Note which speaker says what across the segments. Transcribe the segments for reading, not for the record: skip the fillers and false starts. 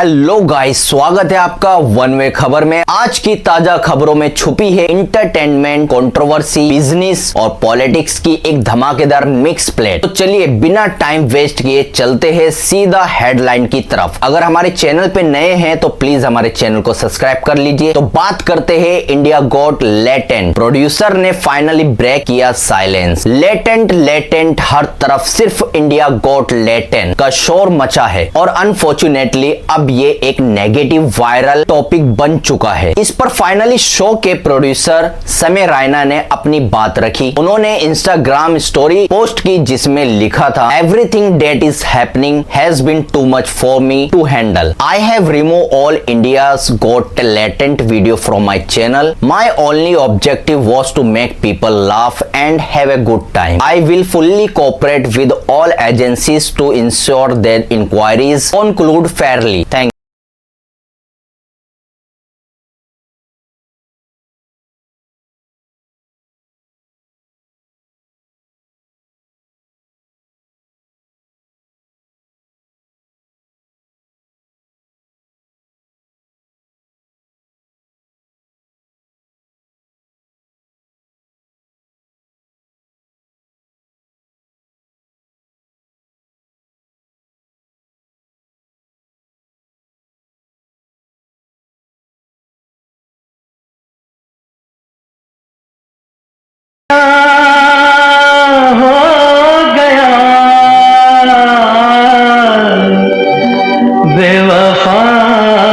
Speaker 1: Hello guys, स्वागत है आपका वन वे खबर में। आज की ताजा खबरों में छुपी है इंटरटेनमेंट, कंट्रोवर्सी, बिजनेस और पॉलिटिक्स की एक धमाकेदार मिक्स प्लेट। तो चलिए बिना टाइम वेस्ट किए चलते हैं सीधा हेडलाइन की तरफ। अगर हमारे चैनल पे नए हैं तो प्लीज हमारे चैनल को सब्सक्राइब कर लीजिए। तो बात करते हैं इंडिया गॉट लेटेंट। प्रोड्यूसर ने फाइनली ब्रेक किया साइलेंस। लेटेंट हर तरफ सिर्फ इंडिया गॉट लेटेंट का शोर मचा है और अनफॉर्चुनेटली अब ये एक नेगेटिव वायरल टॉपिक बन चुका है। इस पर फाइनली शो के प्रोड्यूसर समय रैना ने अपनी बात रखी। उन्होंने इंस्टाग्राम स्टोरी पोस्ट की जिसमें लिखा था, everything that is happening has been too much for me to handle. I have remove all India's Got Latent video from my channel. My only objective was to make people laugh and have a good time. I will fully cooperate with all agencies to ensure that inquiries conclude fairly. Thank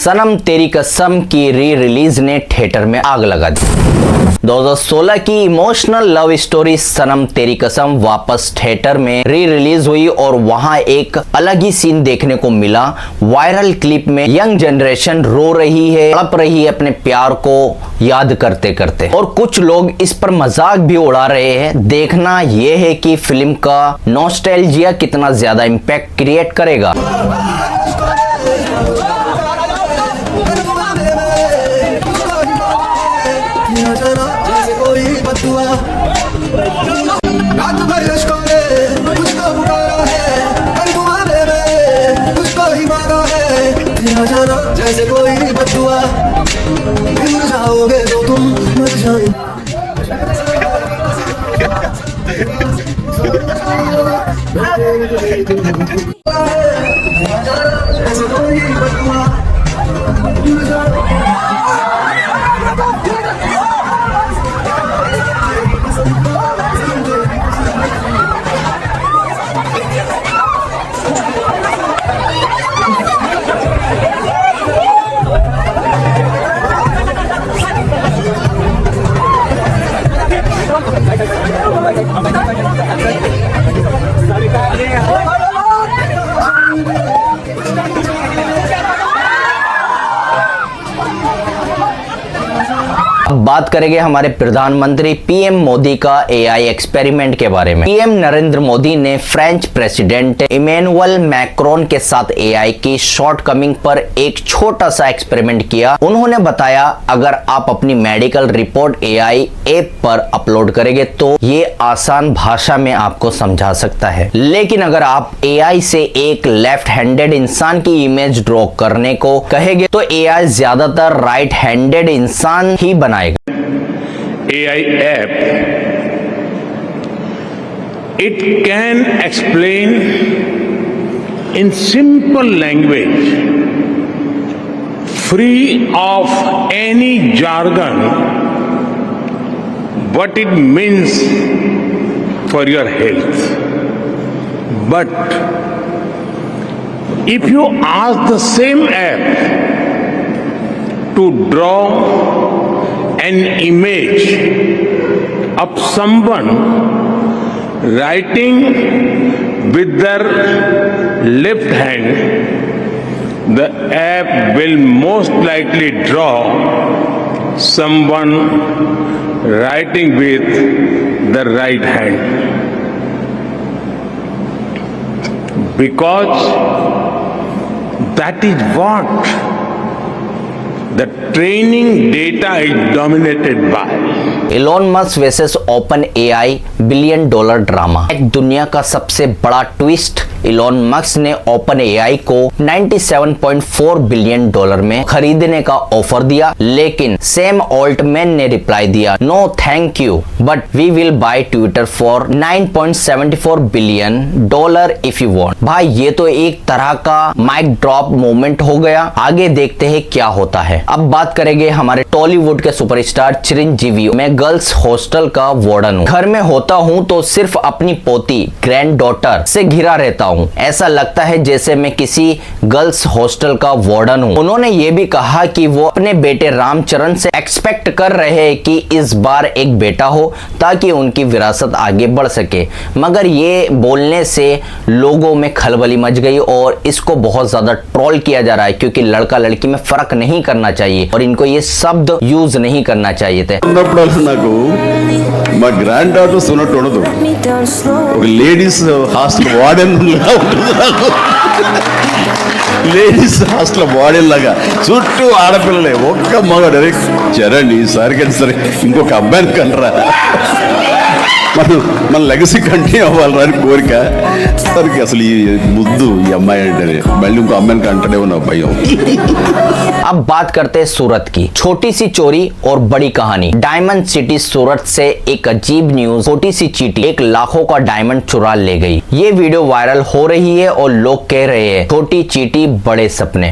Speaker 1: सनम तेरी कसम की re release ने theatre में आग लगा दी। 2016 की emotional love story सनम तेरी कसम वापस थिएटर में री रिलीज हुई और वहां एक अलग ही सीन देखने को मिला। वायरल क्लिप में यंग जनरेशन रो रही है, तड़प रही है अपने प्यार को याद करते करते, और कुछ लोग इस पर मजाक भी उड़ा रहे हैं। देखना यह है कि फिल्म का नॉस्टैल्जिया कितना ज्यादा इम्पैक्ट क्रिएट करेगा।
Speaker 2: रात भर इसको मुझको बुलाया है, हर तुम्हारे में मुझको ही मारा है। तेरा जाना जैसे कोई बदुआ, भूल जाओगे तो तुम मर जाओगे। जैसे कोई बदुआ, भूल जाओगे।
Speaker 1: अब बात करेंगे हमारे प्रधानमंत्री पीएम मोदी का एआई एक्सपेरिमेंट के बारे में। पीएम नरेंद्र मोदी ने फ्रेंच प्रेसिडेंट इमैनुअल मैक्रोन के साथ एआई की शॉर्टकमिंग पर एक छोटा सा एक्सपेरिमेंट किया। उन्होंने बताया, अगर आप अपनी मेडिकल रिपोर्ट एआई ऐप पर अपलोड करेंगे तो ये आसान भाषा में आपको समझा सकता है, लेकिन अगर आप एआई से एक लेफ्ट हैंडेड इंसान की इमेज ड्रॉ करने को कहेंगे तो एआई ज्यादातर राइट हैंडेड इंसान ही बनाएगा।
Speaker 3: AI app, it can explain in simple language, free of any jargon, what it means for your health. But if you ask the same app to draw an image of someone writing with their left hand, the app will most likely draw someone writing with the right hand, because that is what the training data is dominated by.
Speaker 1: Elon Musk versus Open AI $1 billion drama. एक दुनिया का सबसे बड़ा twist, Elon Musk ने Open AI को $97.4 billion में खरीदने का ऑफर दिया, लेकिन सैम ऑल्टमैन ने रिप्लाई दिया, no thank you, but we will buy Twitter for $9.74 billion if you want. भाई ये तो एक तरह का माइक ड्रॉप मोमेंट हो गया। आगे देखते हैं क्या होता है। अब बात करेंगे हमारे टॉलीवुड के सुपरस्टार चिरंजीवी। मैं गर्ल्स हॉस्टल का वार्डन हूँ। घर में होता हूँ तो सिर्फ अपनी पोती ग्रैंड डॉटर से घिरा रहता हूँ। ऐसा लगता है जैसे मैं किसी गर्ल्स हॉस्टल का वार्डन हूँ। उन्होंने ये भी कहा कि वो अपने बेटे रामचरण से एक्सपेक्ट कर रहे हैं कि इस बार एक बेटा हो ताकि उनकी विरासत आगे बढ़ सके, मगर ये बोलने से लोगों में खलबली मच गई और इसको बहुत ज्यादा ट्रोल किया जा रहा है, क्योंकि लड़का लड़की में फर्क नहीं करना चाहिए और इनको ये शब्द यूज नहीं करना चाहिए थे।
Speaker 4: నాకు మా గ్రాండ్ డాటర్స్ ఉన్నట్టు ఉండదు, ఒక లేడీస్ హాస్టల్ వార్డెన్ ఉంటుంది నాకు. లేడీస్ హాస్టల్ వార్డెన్ లాగా చుట్టూ ఆడపిల్లలే, ఒక్క మగాడు. చరండి ఈసారి కానీ సరే ఇంకొక అబ్బాయిని కనరా, మన లెగసీ కంటిన్యూ అవ్వాలరా అని కోరిక. సరికి అసలు ఈ ముద్దు ఈ అమ్మాయి అంటే మళ్ళీ ఇంకో అమ్మాయిని కంటనే ఉన్న భయం.
Speaker 1: अब बात करते हैं सूरत की। छोटी सी चोरी और बड़ी कहानी। डायमंड सिटी सूरत से एक अजीब न्यूज। छोटी सी चींटी एक लाखों का डायमंड चुरा ले गई। ये वीडियो वायरल हो रही है और लोग कह रहे हैं छोटी चींटी बड़े सपने।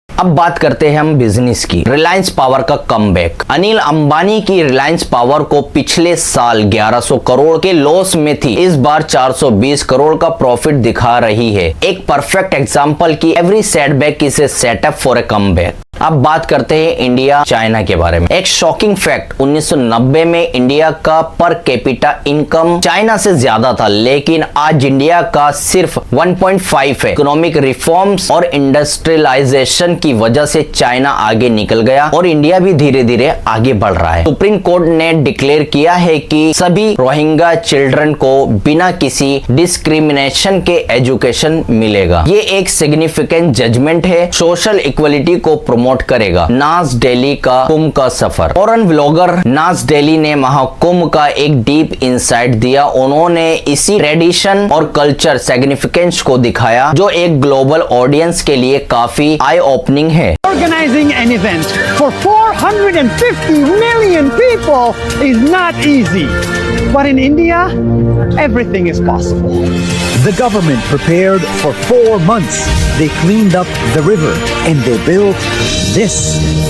Speaker 1: अब बात करते हैं हम बिजनेस की। रिलायंस पावर का कमबैक। अनिल अंबानी की रिलायंस पावर को पिछले साल 1100 करोड़ के लॉस में थी, इस बार 420 करोड़ का प्रॉफिट दिखा रही है। एक परफेक्ट एग्जांपल की every setback is a setup for a comeback. अब बात करते हैं इंडिया चाइना के बारे में। एक शॉकिंग फैक्ट, 1990 में इंडिया का पर कैपिटा इनकम चाइना से ज्यादा था, लेकिन आज इंडिया का सिर्फ 1.5 है। इकोनॉमिक रिफॉर्म्स और इंडस्ट्रियलाइजेशन की वजह से चाइना आगे निकल गया और इंडिया भी धीरे धीरे आगे बढ़ रहा है। सुप्रीम कोर्ट ने डिक्लेयर किया है कि सभी रोहिंग्या चिल्ड्रन को बिना किसी डिस्क्रिमिनेशन के एजुकेशन मिलेगा। ये एक सिग्निफिकेंट जजमेंट है, सोशल इक्वलिटी को प्रमोट करेगा। नाज डेली का कुंभ का सफर। फॉरेन व्लॉगर नाज डेली ने महाकुंभ का एक डीप इंसाइट दिया। उन्होंने इसी ट्रेडिशन और कल्चर सिग्निफिकेंस को दिखाया, जो एक ग्लोबल ऑडियंस के लिए काफी आई ओपनिंग है।
Speaker 5: Organizing an event for 450 million people is not easy. But in India, everything is possible.
Speaker 6: The government prepared for 4 months. They cleaned up the river and they built this.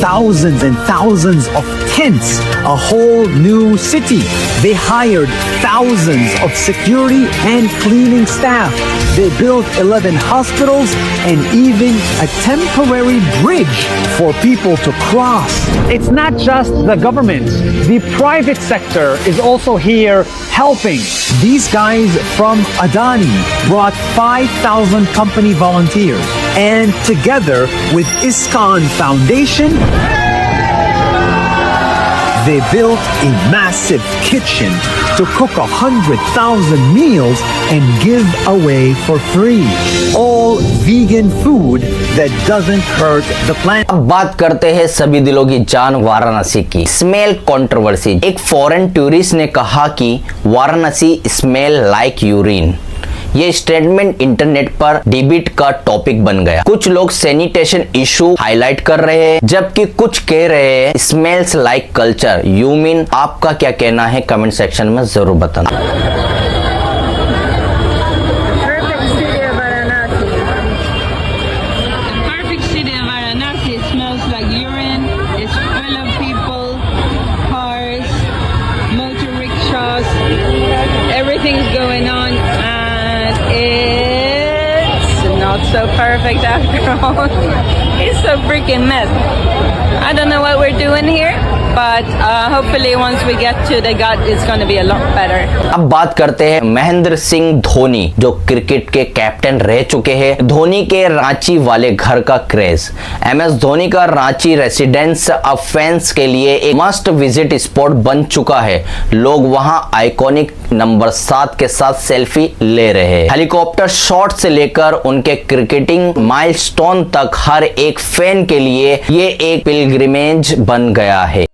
Speaker 6: Thousands and thousands of tents, a whole new city. They hired thousands of security and cleaning staff. They built 11 hospitals and even a temporary bridge for people to cross.
Speaker 5: It's not just the government. The private sector is also here helping.
Speaker 6: These guys from Adani brought 5,000 company volunteers, and together with ISKCON Foundation, they built a massive kitchen to cook 100,000 meals and give away for free. All vegan food that doesn't hurt the planet.
Speaker 1: अब बात करते हैं सभी दिलों की जान वाराणसी की। Smell controversy. एक फॉरेन टूरिस्ट ने कहा कि वाराणसी स्मेल लाइक यूरिन। ये स्टेटमेंट इंटरनेट पर डिबेट का टॉपिक बन गया। कुछ लोग सैनिटेशन इशू हाईलाइट कर रहे हैं, जबकि कुछ कह रहे हैं smells like culture. You mean, आपका क्या कहना है कमेंट सेक्शन में जरूर बताना।
Speaker 7: Everything's going on and it's not so perfect after all. It's a freaking mess. I don't know what we're doing here, but hopefully once we get to the gut, it's going to be a lot better.
Speaker 1: अब बात करते हैं महेंद्र सिंह धोनी, जो cricket के captain रह चुके हैं। धोनी के रांची वाले घर का क्रेज। एमएस धोनी का रांची रेसिडेंस अब फैंस के लिए एक मस्ट विजिट स्पॉट बन चुका है। लोग वहां आइकॉनिक नंबर 7 के साथ सेल्फी ले रहे हैं। हेलीकॉप्टर शॉट से लेकर उनके क्रिकेटिंग माइलस्टोन तक हर एक फैन के लिए ये एक पिलग्रिमेज बन गया है।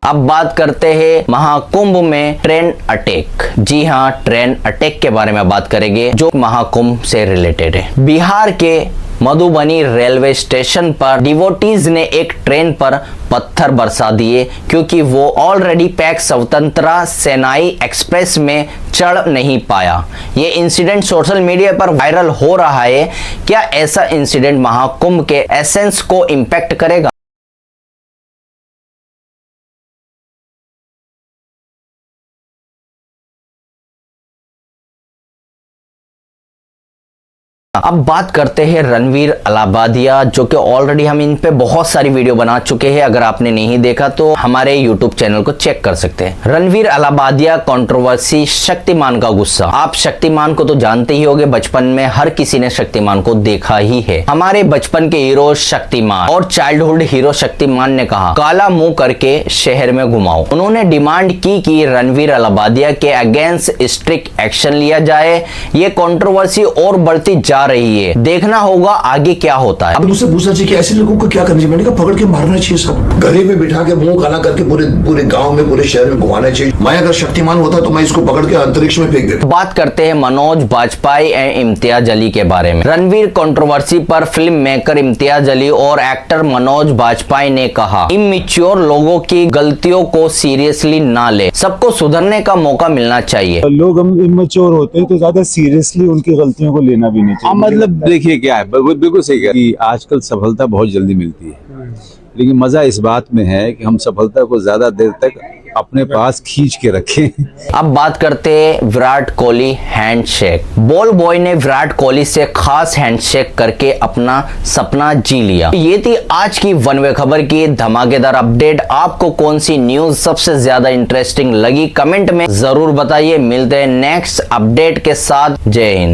Speaker 1: अब बात करते हैं महाकुंभ में ट्रेन अटैक। जी हाँ, ट्रेन अटैक के बारे में बात करेंगे जो महाकुंभ से रिलेटेड है। बिहार के मधुबनी रेलवे स्टेशन पर डिवोटीज ने एक ट्रेन पर पत्थर बरसा दिए क्योंकि वो ऑलरेडी पैक स्वतंत्रता सेनानी एक्सप्रेस में चढ़ नहीं पाया। ये इंसिडेंट सोशल मीडिया पर वायरल हो रहा है। क्या ऐसा इंसिडेंट महाकुंभ के एसेंस को इंपैक्ट करेगा? अब बात करते हैं रणवीर अलाहाबादिया, जो कि ऑलरेडी हम इन पे बहुत सारी वीडियो बना चुके हैं। अगर आपने नहीं देखा तो हमारे यूट्यूब चैनल को चेक कर सकते हैं। रणवीर अलाहाबादिया कंट्रोवर्सी, शक्तिमान का गुस्सा। आप शक्तिमान को तो जानते ही होंगे, बचपन में हर किसी ने शक्तिमान को देखा ही है। हमारे बचपन के हीरो शक्तिमान और चाइल्डहुड हीरो शक्तिमान ने कहा, काला मुंह करके शहर में घुमाओ। उन्होंने डिमांड की कि रणवीर अलाहाबादिया के अगेंस्ट स्ट्रिक्ट एक्शन लिया जाए। ये कंट्रोवर्सी और बढ़ती जा रही है। देखना होगा आगे क्या होता है।
Speaker 8: अब मुझसे पूछना चाहिए कि ऐसे लोगों को क्या करना चाहिए। मैंने कहा पकड़ के मारना चाहिए, सब गले में बिठा के मुंह काला करके पूरे गांव में, पूरे शहर में घुमाना चाहिए। मैं अगर शक्तिमान होता तो मैं इसको पकड़ के अंतरिक्ष में फेंक देता।
Speaker 1: बात करते हैं मनोज बाजपेयी एंड इम्तियाज अली के बारे में। रणवीर कंट्रोवर्सी पर फिल्म मेकर इम्तियाज अली और एक्टर मनोज बाजपेयी ने कहा, इमैच्योर लोगों की गलतियों को सीरियसली ना ले, सबको सुधरने का मौका मिलना चाहिए।
Speaker 9: लोग हम इमैच्योर होते हैं तो ज्यादा सीरियसली उनकी गलतियों को लेना भी नहीं चाहिए। मतलब देखिए क्या है, बिल्कुल सही कह कि आजकल सफलता बहुत जल्दी मिलती है, लेकिन मजा इस बात में है कि हम सफलता को ज्यादा देर तक अपने पास खींच के रखें।
Speaker 1: अब बात करते हैं Virat Kohli handshake. Ball boy ने विराट कोहली से खास हैंडशेक करके अपना सपना जी लिया। ये थी आज की वन वे खबर की धमाकेदार अपडेट। आपको कौन सी न्यूज सबसे ज्यादा इंटरेस्टिंग लगी, कमेंट में जरूर बताइए। मिलते हैं नेक्स्ट अपडेट के साथ। जय हिंद।